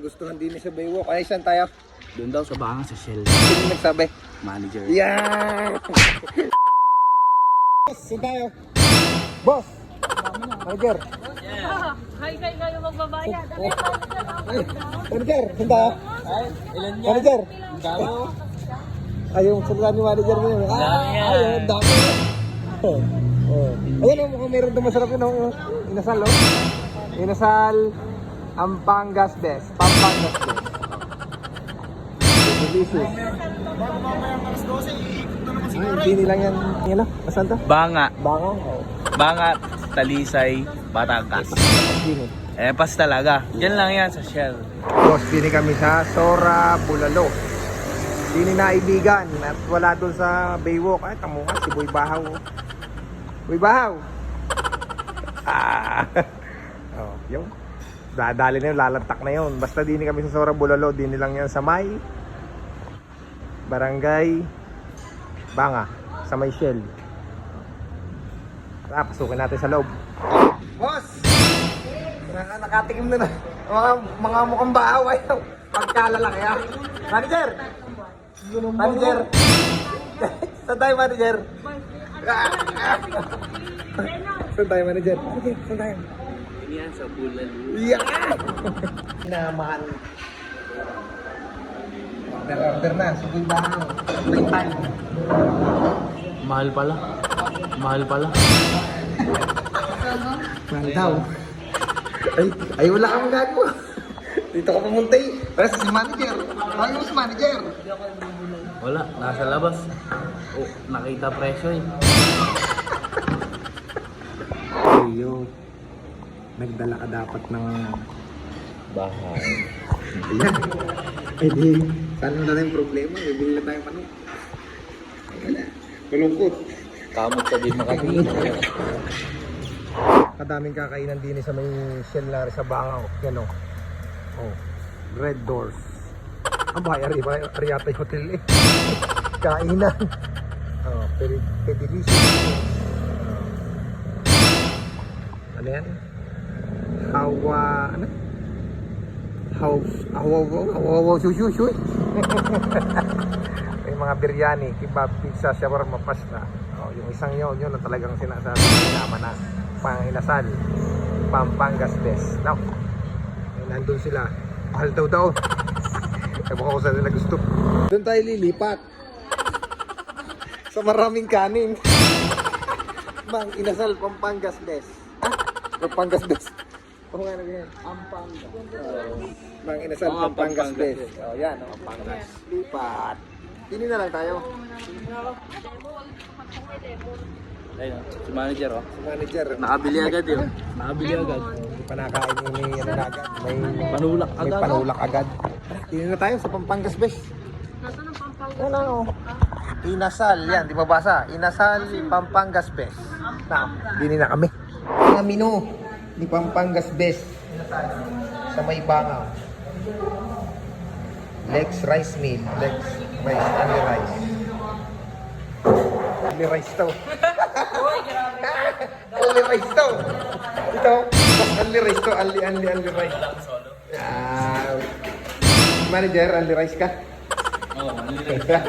nagustuhan din sa Baywalk. Ay, saan tayo? Doon daw sa banga sa Shell. Sino nagsabi? Manager. Yeah! Boss, saan tayo? Boss! Manager! Hay kayo magbabayad. Manager, saan tayo? Ilan Manager! Galo. Ayun, salita ni manager mo yun. Ayun, dami. Ayun, mukhang meron doon masarap yun. Inasal, oh. Inasal, Ampangas Best. Pampangas Best. Delicious. Hindi nilang yan. Yan na, nasaan to? Banga. Banga? Oo. Banga, Talisay, Batangas. Dini. Pas talaga. Diyan lang yan sa Shell. Boss, dini kami sa Sora, Bulalo. Dini na ibigan at wala doon sa Baywalk. Ay, tamo nga, si Boy Bahaw. Boy Bahaw! Oh, yung dadali na yun, lalantak na yun. Basta dini kami sa Sora, Bulalo. Dini lang yan sa May Barangay Banga, sa May Shell. Tara, pasukin natin sa loob. Boss! Nakatikim na mga mukhang bahaw ayaw. Pagkalalaki ha. Manager! Manager! Saan tayo, manager? Saan tayo, manager? Sige, saan tayo? Yan sa Bulalo. Yeah! Naman. Order na, sige ba? Time. Mahal pala. Mahal pala. Mahal daw. Ay wala kang gagawa. Dito ka pumunta eh. Para si manager. Ay mo si manager. Wala, nasa labas. Oh, nakita presyo eh. Yo, nagdala ka dapat ng Bahay. ayan. Eh di, saan na tayong problema? Bibili na tayong manok. Wala. Malungkot. Kamot ka din makakita. Kadaming kakainan din sa may Shell na sa Bangaw. Yan o. Oh. Red Doors. Ang bahay, ari yata yung hotel eh. Kainan. Oh, delicious. Ano yan? Hawa, ano? Hawa, shuy. May mga biryani, kebab, pizza, shawarma, pasta. Oh, yung isang yun ang talagang sinasabi naman na Panginasal, Pampangas Best. Now, nandun sila. Mahal daw. Ewan ko saan nila gusto. Doon tayo lilipat. Sa maraming kanin. Inasal, Pampangas Best. Pampangas Best. Oo nga na yan. Inasal, Pampangas Best. O yan, Pampangas. Lipat. Dini na lang tayo. Ayun, si manager oh. Si manager. Nakabili agad yun. Nakabili agad. Hindi pa nakain yung may ano na agad. May Panulak may agad. panulak agad. Dini na tayo sa Pampangas Best. Nasaan ang Pampanga? Ano? Inasal, yan, di ba basa? Inasal, Pampangas Best. Na, dini na kami. Mga menu ni Pampangas Best. Sa may Bangaw. Legs rice meal. Legs rice, only rice. Only rice to. Only rice to. Ito, only rice to. Only rice. Manager, only rice ka? Oo, manager.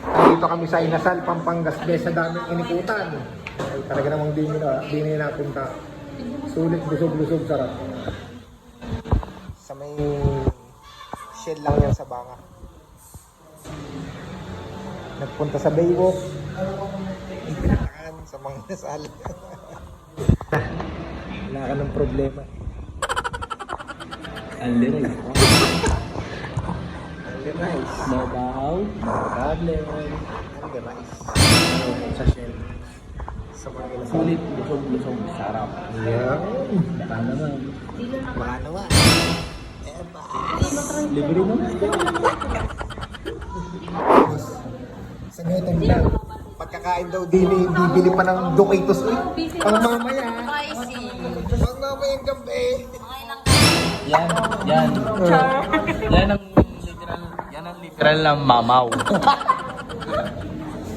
Dito kami sa Inasal, Pampangas Best, sa daming inikutan. Ay, talaga namang di nila napunta. Sulit, busog, sarap. Sa may Shell lang yan sa Banga. Nagpunta sa Baywalk. Ay, pinatakan sa mga Inasal. Wala ka ng problema. Alin. Only rice. No bahaw. No problem. Only rice. Sa Shell. Sa mga Inasal. Sulit, busog, sarap. Yeah. Baka naman. Baka naman. Libre mo. Sa gutom lang. Pagkakain daw bibili pa ng Duquitos. Pang mamaya. Pang mamayang gabi. Yan. Yan ang literal na mamaw.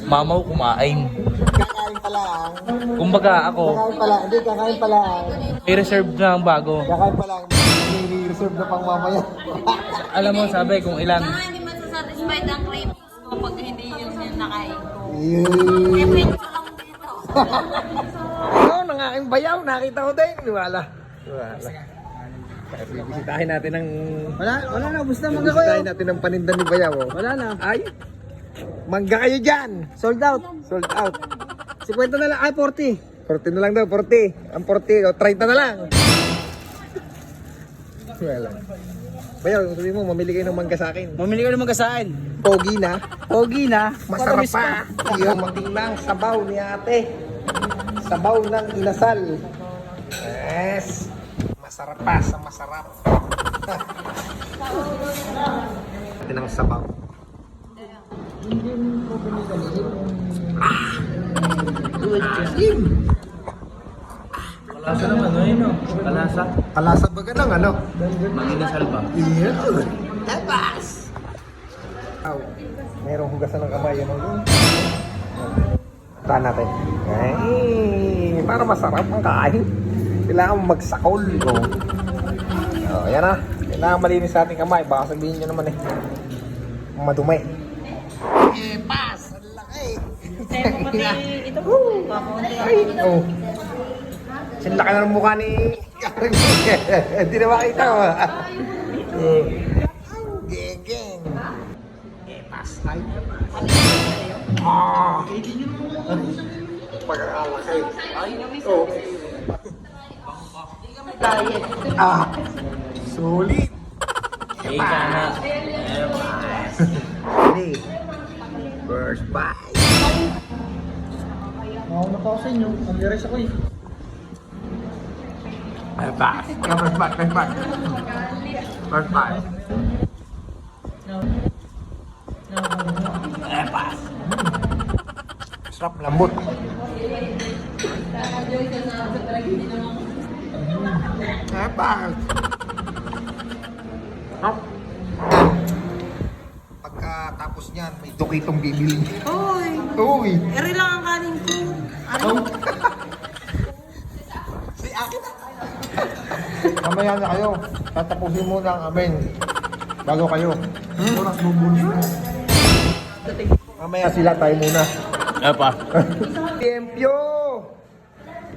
Mamaw kumain. Kakain pa lang. Kumbaga ako, Kakain pa lang. Hindi, kakain pa lang. may reserve na ang bago. Kakain pa lang. reserve na pang mamaya. Alam mo, sabi kung ilan. Kaya hindi masasatisfied ang cravings ko pag hindi yun yung nakain ko. Yun. Eh, pwede ko lang dito. Oo, ng aking bayaw, nakita ko din. Wala. Kaya bibisitahin natin ng... Wala na, basta mangga ko Bibisitahin yun. natin ng paninda ni bayaw. Oh. Wala na. Ay, mangga kayo dyan. Sold out. Sold out. 50 na lang, ay 40. 40 na lang daw, 40. Ang 40, o 30 na lang. Wala. Bayaw, sabi mo, mamili kayo ng mangga sa akin. Mamili ka ng magkasaan. Pogi na. Pogi na. Masarap Matamis pa. Yung matinang sabaw ni ate. Sabaw ng inasal. Yes. Masarap pa sa masarap. Matinang sabaw. Kalasa naman, no? Yun, no? Kalasa. Kalasa ba ka ng ano? Manginasal ba? Iya. Tabas. Aw. Merong hugasan ng kamay. Ano yun? Taan natin. Ay, para masarap ang kain. Kailangan magsakol. Oh, yan na. Kailangan malinis sa ating kamay. Baka sabihin nyo naman madumi. Pas! Ang laki! Ito, kakunti Ay, oh. Sinlaki na ng mukha ni Karing. Hindi na makita mo. Geng. Pas. Ay. Ah. Pagkakalaki. Oh. Ah. Sulit. Ika na. Hey. First bite. Mauna pa ako sa inyo. Ang-realize ako eh. First bite. First bite. Pas. Sarap, lambot. Pas. Pagkatapos niyan, may dukitong bibili. Uy, Uy! eri lang ang kanin ko. Ano? Si akin na. Mamaya na kayo. Tatapusin muna ang amin. Bago kayo. Oras bubunin mo. Mamaya sila, tayo muna. Apa? Liempyo!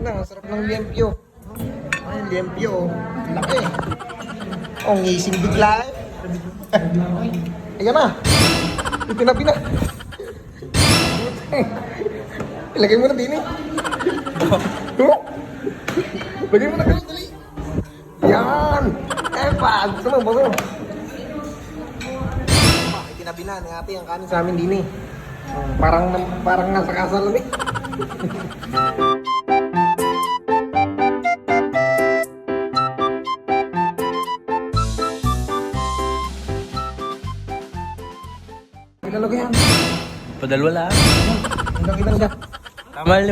Ang sarap ng liempyo. Ay, liempyo. Laki. Oh, ngising bigla eh. Ayan na. Itinabi na. Ilagay mo na din eh. Oh. Lagay mo na dali, dali. Yan. Pag. Sama mo. Itinabi na ni ate ang kanin sa amin din eh. Parang nasa kasal eh. Ilalagay yan. Padalwa lang. Ilang ka. Tama 5.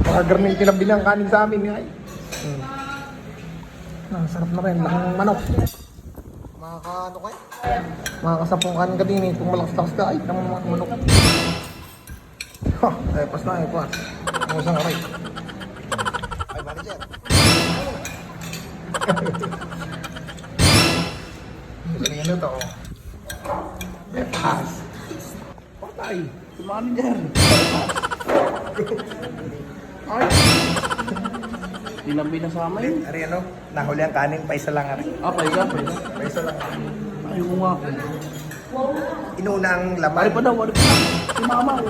Mga garnay tinabi ng kanin sa amin. Ay. Sarap na rin. Laking manok. Ano kayo? Makakasapong kanin ka din eh. Kung malakas-lakas ka, ay, naman mga manok. Ha, ay, pas na, ay, pas. Ang isang aray. Ay, manager. Galing ano to, oh. Ay, pas. Patay. Si manager. Ay. Dinambi na sa amin. Ari, ano? Nahuli ang kanin, paisa lang, ari. Paisa. Paisa lang. Ayaw ko nga. Inuna ang laman. Ari pa daw. Si mama ko.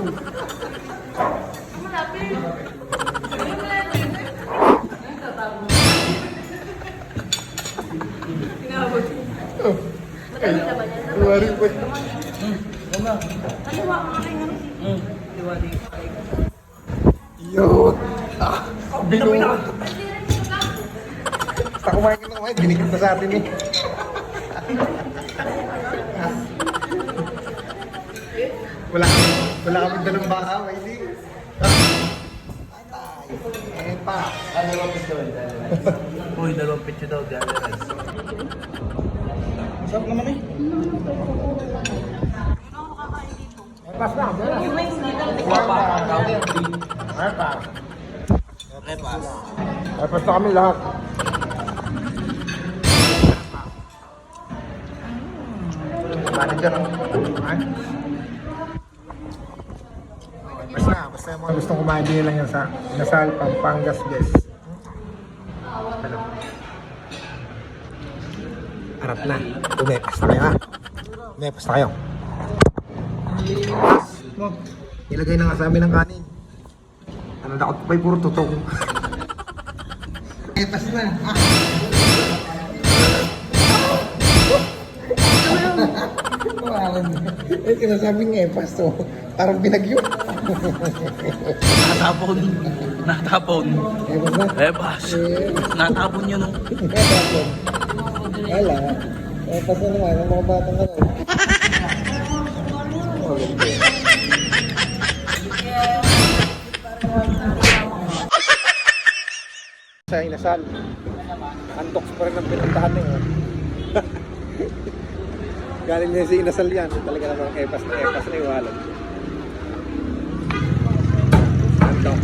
Luwari pa. Yo! Ah! Binuha! Basta kumain ka na kumain, binikit na sa atin eh. Wala kami dalang baka, hindi. Eh pa. Dalawang pizza daw. Uy, 2 pizza daw. Gala rice. Masarap naman eh. Pas na, dala. Pas na kami lahat. naman dyan. Ay. Basta yung mga gustong kumain din lang yan sa Inasal, Pampangas, guys. Ano? Harap na. Umepas na kayo ha. Umepas na kayo. Oh, ilagay na nga sa amin ng kanin. Ano dakot pa'y puro tutong. Umepas na. Eh, sinasabing epas to. Parang binagyo. Natapon. Natapon. Epas na. Ebas. Natapon yun, no? Wala. Epas na naman. Ang mga batang ano. Sa Inasal. Antox pa rin ang pinuntahan niyo. Galing niya si Inasal yan. Talaga namang epas na iwalan. Antox.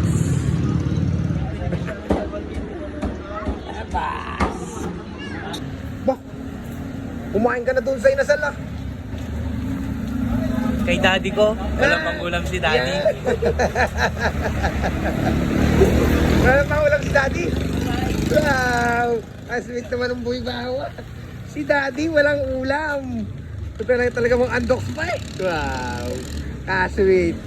Epas. Bah, kumain ka na doon sa Inasal ah. Kay daddy ko, walang pangulam si daddy. Wala pa ulam si Daddy. Wow! Ang sweet naman ng buhay bawa. Si Daddy walang ulam. Ito na talaga mong undox pa eh. Wow! Ah, sweet.